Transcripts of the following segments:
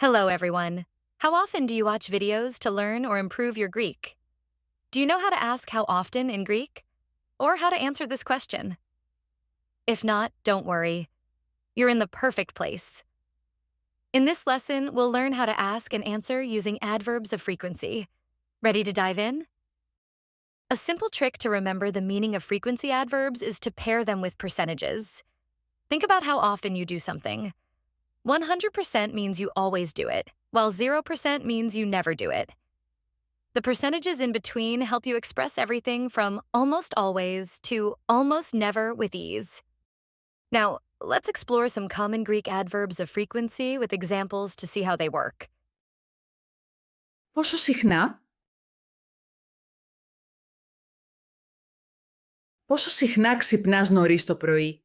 Hello, everyone. How often do you watch videos to learn or improve your Greek? Do you know how to ask how often in Greek? Or how to answer this question? If not, don't worry. You're in the perfect place. In this lesson, we'll learn how to ask and answer using adverbs of frequency. Ready to dive in? A simple trick to remember the meaning of frequency adverbs is to pair them with percentages. Think about how often you do something. 100% means you always do it, while 0% means you never do it. The percentages in between help you express everything from almost always to almost never with ease. Now, let's explore some common Greek adverbs of frequency with examples to see how they work. Πόσο συχνά? Πόσο συχνά ξυπνάς νωρίς το πρωί?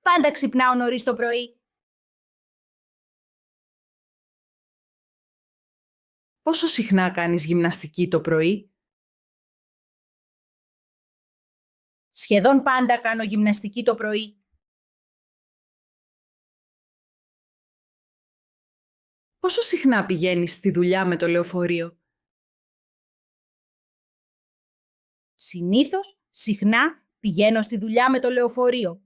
Πάντα ξυπνάω νωρίς το πρωί. Πόσο συχνά κάνεις γυμναστική το πρωί? Σχεδόν πάντα κάνω γυμναστική το πρωί. Πόσο συχνά πηγαίνεις στη δουλειά με το λεωφορείο? Συνήθως, συχνά, πηγαίνω στη δουλειά με το λεωφορείο.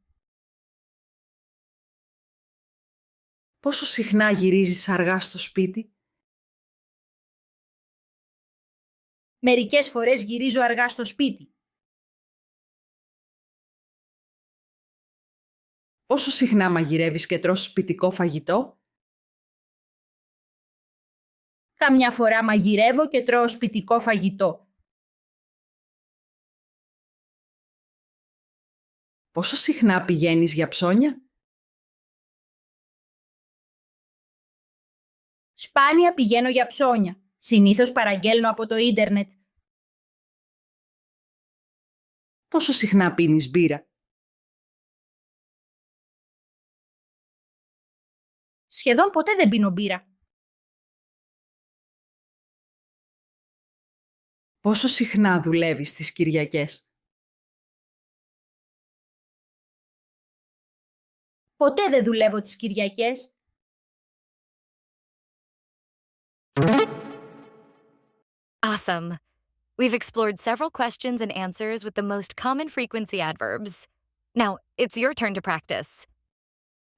Πόσο συχνά γυρίζεις αργά στο σπίτι? Μερικές φορές γυρίζω αργά στο σπίτι. Πόσο συχνά μαγειρεύεις και τρως σπιτικό φαγητό? Καμιά φορά μαγειρεύω και τρώω σπιτικό φαγητό. Πόσο συχνά πηγαίνεις για ψώνια? Σπάνια πηγαίνω για ψώνια. Συνήθως παραγγέλνω από το ίντερνετ. Πόσο συχνά πίνεις μπύρα? Σχεδόν ποτέ δεν πίνω μπύρα. Πόσο συχνά δουλεύεις τις Κυριακές? Ποτέ δεν δουλεύω τις Κυριακές. Awesome! We've explored several questions and answers with the most common frequency adverbs. Now, it's your turn to practice.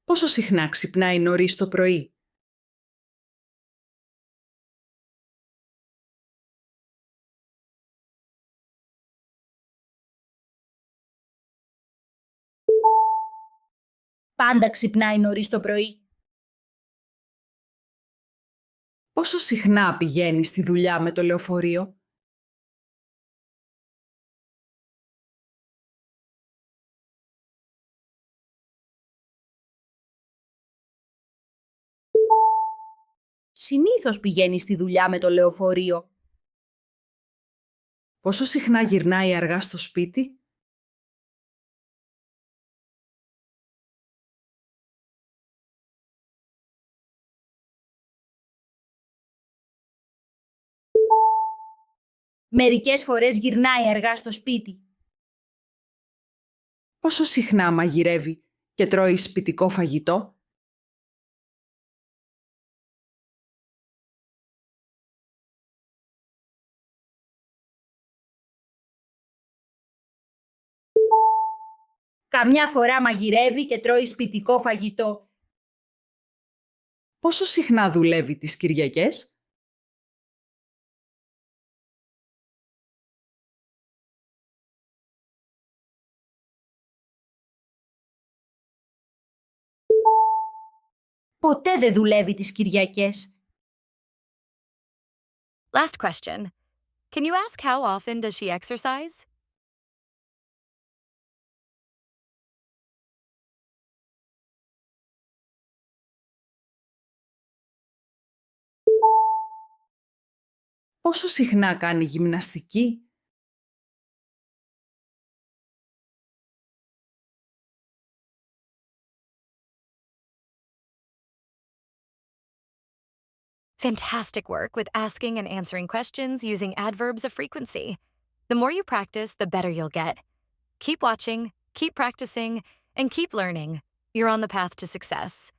Πόσο συχνά ξυπνάει νωρίς το πρωί? Πάντα ξυπνάει νωρίς το πρωί. Πόσο συχνά πηγαίνεις στη δουλειά με το λεωφορείο? Συνήθως πηγαίνει στη δουλειά με το λεωφορείο. Πόσο συχνά γυρνάει αργά στο σπίτι? Μερικές φορές γυρνάει αργά στο σπίτι. Πόσο συχνά μαγειρεύει και τρώει σπιτικό φαγητό? Καμιά φορά μαγειρεύει και τρώει σπιτικό φαγητό. Πόσο συχνά δουλεύει τις Κυριακές? Ποτέ δεν δουλεύει τις Κυριακές. Last question. Can you ask how often does she exercise? Πόσο συχνά κάνει γυμναστική? Fantastic work with asking and answering questions using adverbs of frequency. The more you practice, the better you'll get. Keep watching, keep practicing, and keep learning. You're on the path to success.